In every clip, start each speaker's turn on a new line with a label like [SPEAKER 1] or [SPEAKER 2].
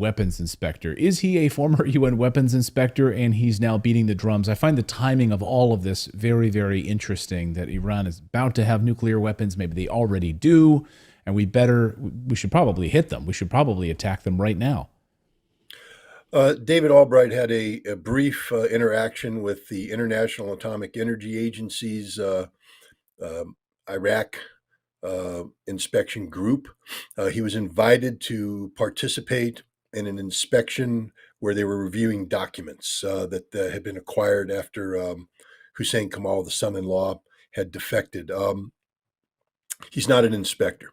[SPEAKER 1] weapons inspector. Is he a former UN weapons inspector and he's now beating the drums? I find the timing of all of this very, very interesting, that Iran is about to have nuclear weapons. Maybe they already do. And we should probably hit them. We should probably attack them right now.
[SPEAKER 2] David Albright had a brief interaction with the International Atomic Energy Agency's um Iraq inspection group. He was invited to participate in an inspection where they were reviewing documents that had been acquired after Hussein Kamal, the son in law, had defected. He's not an inspector.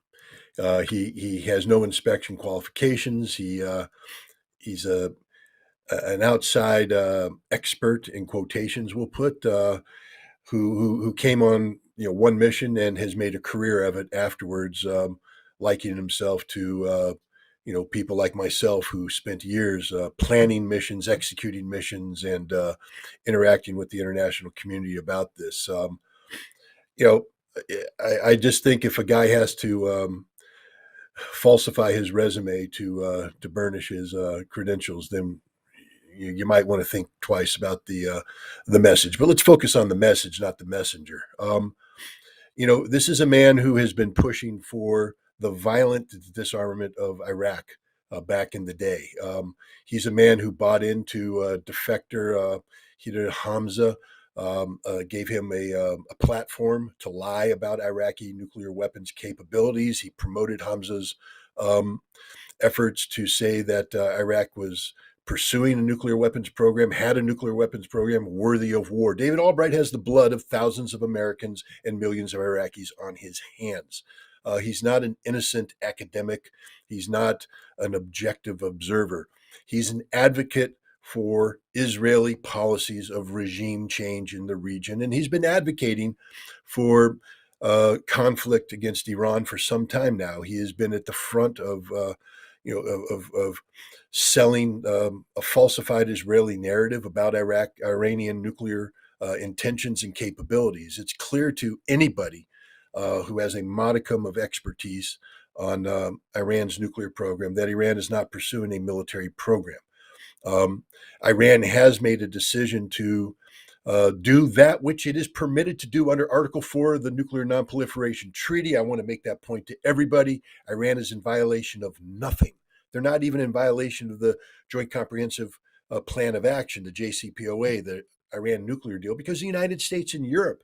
[SPEAKER 2] He has no inspection qualifications. He's an outside expert, in quotations we'll put, who came on one mission and has made a career of it afterwards, likening himself to people like myself who spent years planning missions, executing missions, and interacting with the international community about this. You know, I just think if a guy has to falsify his resume to burnish his credentials, then you might want to think twice about the message. But let's focus on the message, not the messenger. This is a man who has been pushing for the violent disarmament of Iraq back in the day. He's a man who bought into defector Hider Hamza, gave him a platform to lie about Iraqi nuclear weapons capabilities. He promoted Hamza's efforts to say that Iraq was pursuing a nuclear weapons program, had a nuclear weapons program worthy of war. David Albright has the blood of thousands of Americans and millions of Iraqis on his hands. He's not an innocent academic. He's not an objective observer. He's an advocate for Israeli policies of regime change in the region. And he's been advocating for conflict against Iran for some time now. He has been at the front of selling a falsified Israeli narrative about Iranian nuclear intentions and capabilities. It's clear to anybody who has a modicum of expertise on Iran's nuclear program that Iran is not pursuing a military program. Iran has made a decision to do that which it is permitted to do under Article 4 of the Nuclear Nonproliferation Treaty. I want to make that point to everybody. Iran is in violation of nothing. They're not even in violation of the Joint Comprehensive Plan of Action, the JCPOA, the Iran nuclear deal, because the United States and Europe,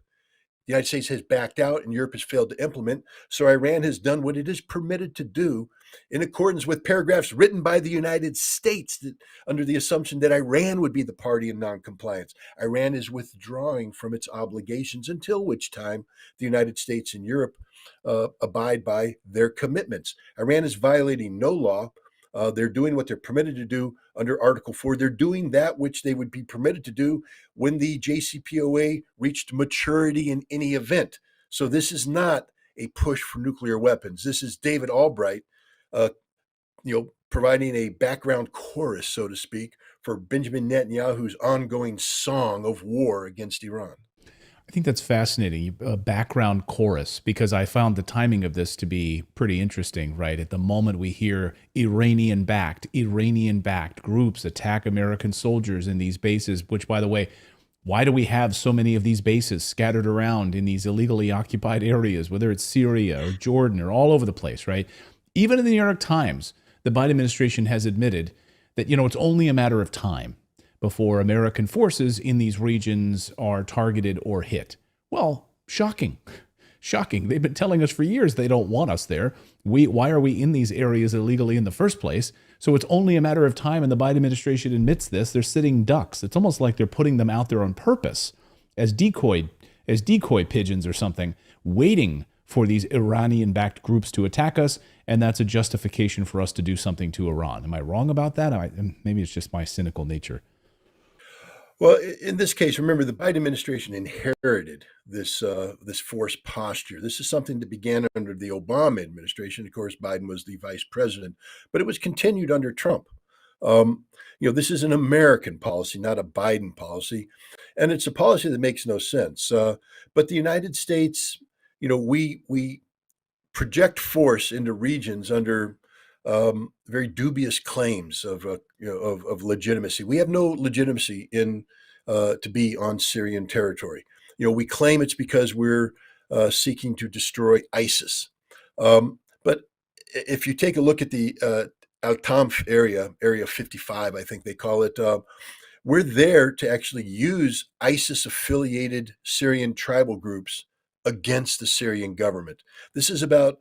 [SPEAKER 2] the United States has backed out and Europe has failed to implement. So Iran has done what it is permitted to do in accordance with paragraphs written by the United States under the assumption that Iran would be the party in noncompliance. Iran is withdrawing from its obligations, until which time the United States and Europe abide by their commitments. Iran is violating no law. They're doing what they're permitted to do under Article 4. They're doing that which they would be permitted to do when the JCPOA reached maturity in any event. So this is not a push for nuclear weapons. This is David Albright, providing a background chorus, so to speak, for Benjamin Netanyahu's ongoing song of war against Iran.
[SPEAKER 1] I think that's fascinating, a background chorus, because I found the timing of this to be pretty interesting, right? At the moment we hear Iranian-backed groups attack American soldiers in these bases, which, by the way, why do we have so many of these bases scattered around in these illegally occupied areas, whether it's Syria or Jordan or all over the place, right? Even in the New York Times, the Biden administration has admitted that, it's only a matter of time before American forces in these regions are targeted or hit. Well, shocking. Shocking. They've been telling us for years they don't want us there. Why are we in these areas illegally in the first place? So it's only a matter of time, and the Biden administration admits this. They're sitting ducks. It's almost like they're putting them out there on purpose as decoy pigeons or something, waiting for these Iranian-backed groups to attack us, and that's a justification for us to do something to Iran. Am I wrong about that? Maybe it's just my cynical nature.
[SPEAKER 2] Well, in this case, remember, the Biden administration inherited this forced posture. This is something that began under the Obama administration. Of course, Biden was the vice president, but it was continued under Trump. This is an American policy, not a Biden policy, and it's a policy that makes no sense. But the United States, we project force into regions under very dubious claims of of legitimacy. We have no legitimacy in to be on Syrian territory. We claim it's because we're seeking to destroy ISIS. But if you take a look at the Al Tamf Area 55, I think they call it, we're there to actually use ISIS affiliated Syrian tribal groups against the Syrian government. This is about,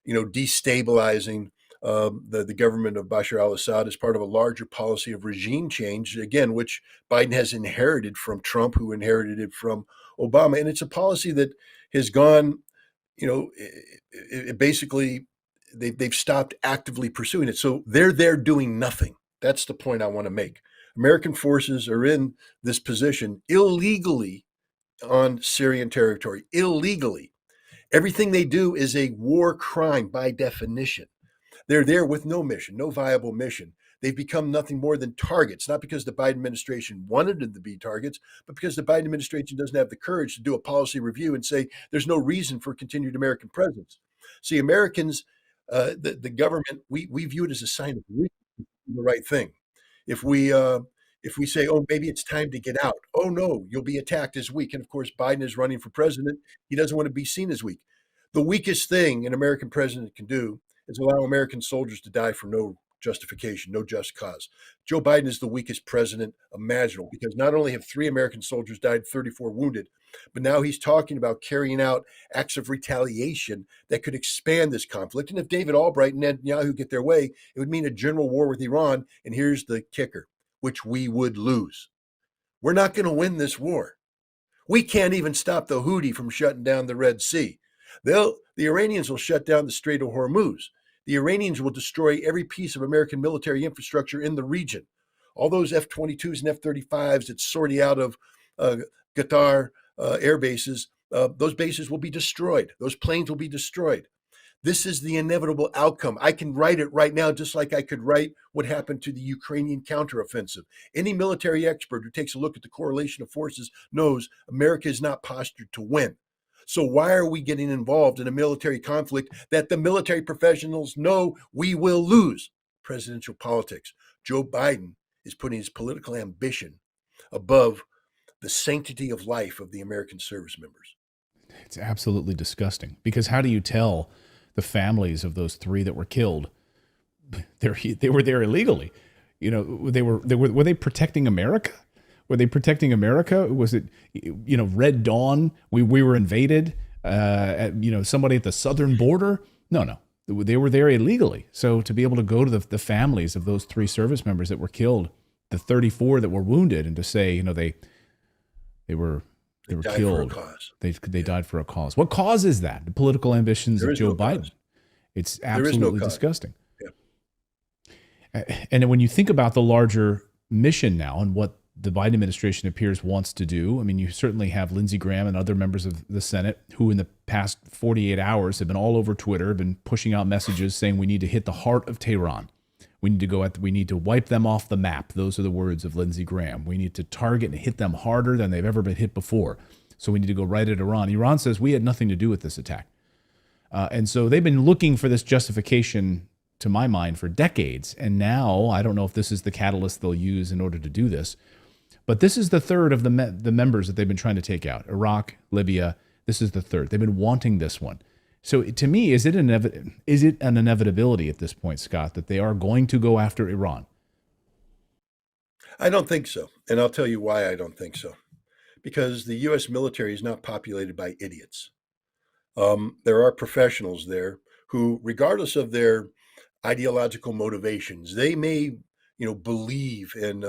[SPEAKER 2] destabilizing the government of Bashar al-Assad as part of a larger policy of regime change, again, which Biden has inherited from Trump, who inherited it from Obama. And it's a policy that has gone, it basically, they've stopped actively pursuing it. So they're there doing nothing. That's the point I want to make. American forces are in this position illegally on Syrian territory, illegally. Everything they do is a war crime by definition. They're there with no mission, no viable mission. They've become nothing more than targets, not because the Biden administration wanted them to be targets, but because the Biden administration doesn't have the courage to do a policy review and say there's no reason for continued American presence. See, Americans, the government, we view it as a sign of weakness to do the right thing. If we if we say, "Oh, maybe it's time to get out," "Oh no, you'll be attacked as weak." And of course, Biden is running for president. He doesn't want to be seen as weak. The weakest thing an American president can do is allow American soldiers to die for no justification, no just cause. Joe Biden is the weakest president imaginable because not only have 3 American soldiers died, 34 wounded, but now he's talking about carrying out acts of retaliation that could expand this conflict. And if David Albright and Netanyahu get their way, it would mean a general war with Iran. And here's the kicker, which we would lose. We're not going to win this war. We can't even stop the Houthi from shutting down the Red Sea. The Iranians will shut down the Strait of Hormuz. The Iranians will destroy every piece of American military infrastructure in the region. All those F-22s and F-35s that sortie out of Qatar air bases, those bases will be destroyed. Those planes will be destroyed. This is the inevitable outcome. I can write it right now, just like I could write what happened to the Ukrainian counteroffensive. Any military expert who takes a look at the correlation of forces knows America is not postured to win. So why are we getting involved in a military conflict that the military professionals know we will lose? Presidential politics. Joe Biden is putting his political ambition above the sanctity of life of the American service members.
[SPEAKER 1] It's absolutely disgusting because how do you tell the families of those 3 that were killed they were there illegally? Were they protecting America? Were they protecting America? Was it, Red Dawn? We were invaded. Somebody at the southern border? No. They were there illegally. So to be able to go to the families of those 3 service members that were killed, the 34 that were wounded, and to say, they were killed. They died for a cause. What cause is that? The political ambitions of Joe Biden. Cause. It's absolutely disgusting. Yeah. And when you think about the larger mission now and what the Biden administration appears wants to do, I mean, you certainly have Lindsey Graham and other members of the Senate who in the past 48 hours have been all over Twitter, have been pushing out messages saying we need to hit the heart of Tehran. We need to wipe them off the map. Those are the words of Lindsey Graham. We need to target and hit them harder than they've ever been hit before. So we need to go right at Iran. Iran says we had nothing to do with this attack. And so they've been looking for this justification, to my mind, for decades. And now I don't know if this is the catalyst they'll use in order to do this. But this is the third of the members that they've been trying to take out. Iraq, Libya, this is the third. They've been wanting this one. So to me, is it an inevitability at this point, Scott, that they are going to go after Iran?
[SPEAKER 2] I don't think so. And I'll tell you why I don't think so. Because the U.S. military is not populated by idiots. There are professionals there who, regardless of their ideological motivations, they may, believe in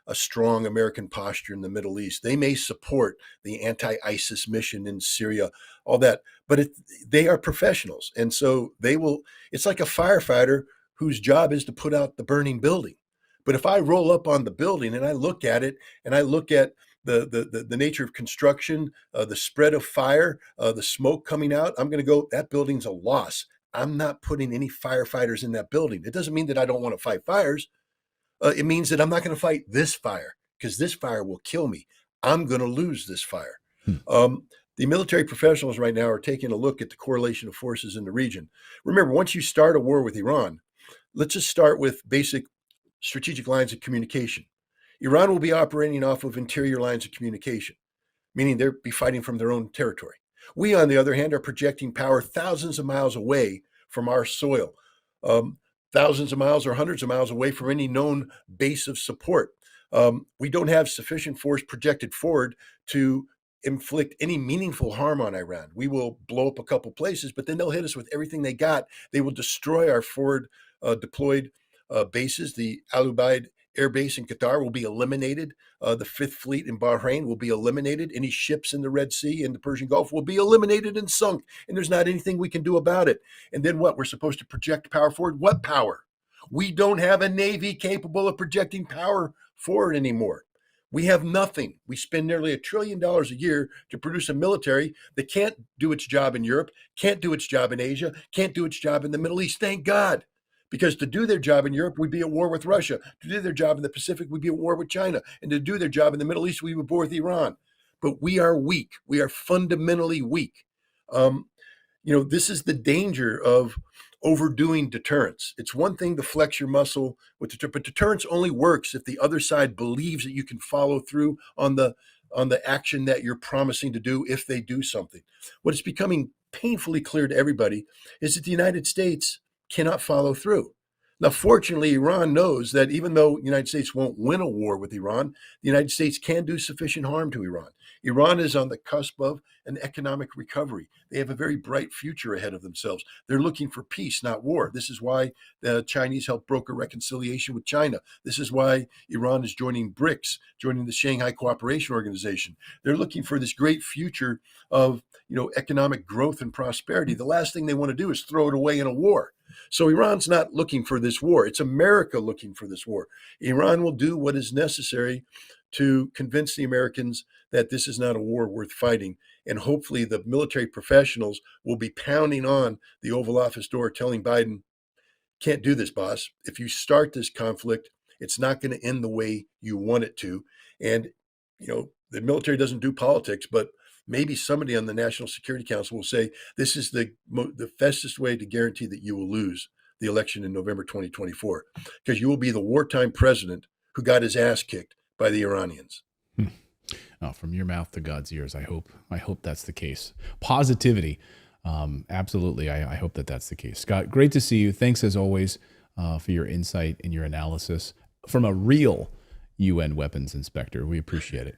[SPEAKER 2] a strong American posture in the Middle East. They may support the anti-ISIS mission in Syria, all that, but they are professionals. And so it's like a firefighter whose job is to put out the burning building. But if I roll up on the building and I look at it and I look at the nature of construction, the spread of fire, the smoke coming out, I'm going to go, that building's a loss. I'm not putting any firefighters in that building. It doesn't mean that I don't want to fight fires. It means that I'm not going to fight this fire because this fire will kill me. I'm going to lose this fire. The military professionals right now are taking a look at the correlation of forces in the region. Remember, once you start a war with Iran, Let's just start with basic strategic lines of communication. Iran will be operating off of interior lines of communication, meaning they'll be fighting from their own territory. We, on the other hand, are projecting power thousands of miles away from our soil, um, thousands of miles or hundreds of miles away from any known base of support. We don't have sufficient force projected forward to inflict any meaningful harm on Iran. We will blow up a couple places, but then they'll hit us with everything they got. They will destroy our forward deployed bases. The Al Ubaid Air Base in Qatar will be eliminated. The Fifth Fleet in Bahrain will be eliminated. Any ships in the Red Sea and the Persian Gulf will be eliminated and sunk. And there's not anything we can do about it. And then what? We're supposed to project power forward? What power? We don't have a Navy capable of projecting power forward anymore. We have nothing. We spend nearly $1 trillion a year to produce a military that can't do its job in Europe, can't do its job in Asia, can't do its job in the Middle East. Thank God. Because to do their job in Europe, we'd be at war with Russia. To do their job in the Pacific, we'd be at war with China. And to do their job in the Middle East, we would be at war with Iran. But we are weak. We are fundamentally weak. This is the danger of overdoing deterrence. It's one thing to flex your muscle with deterrence, but deterrence only works if the other side believes that you can follow through on the action that you're promising to do if they do something. What is becoming painfully clear to everybody is that the United States cannot follow through. Now, fortunately, Iran knows that even though the United States won't win a war with Iran, the United States can do sufficient harm to Iran. Iran is on the cusp of an economic recovery. They have a very bright future ahead of themselves. They're looking for peace, not war. This is why the Chinese helped broker reconciliation with China. This is why Iran is joining BRICS, joining the Shanghai Cooperation Organization. They're looking for this great future of economic growth and prosperity. The last thing they want to do is throw it away in a war. So Iran's not looking for this war. It's America looking for this war. Iran will do what is necessary to convince the Americans that this is not a war worth fighting. And hopefully the military professionals will be pounding on the Oval Office door telling Biden, can't do this, boss. If you start this conflict, it's not going to end the way you want it to. And, the military doesn't do politics, but maybe somebody on the National Security Council will say this is the fastest way to guarantee that you will lose the election in November 2024, because you will be the wartime president who got his ass kicked by the Iranians.
[SPEAKER 1] Oh, from your mouth to God's ears. I hope that's the case. Positivity. Absolutely. I hope that that's the case. Scott, great to see you. Thanks as always for your insight and your analysis from a real UN weapons inspector. We appreciate it.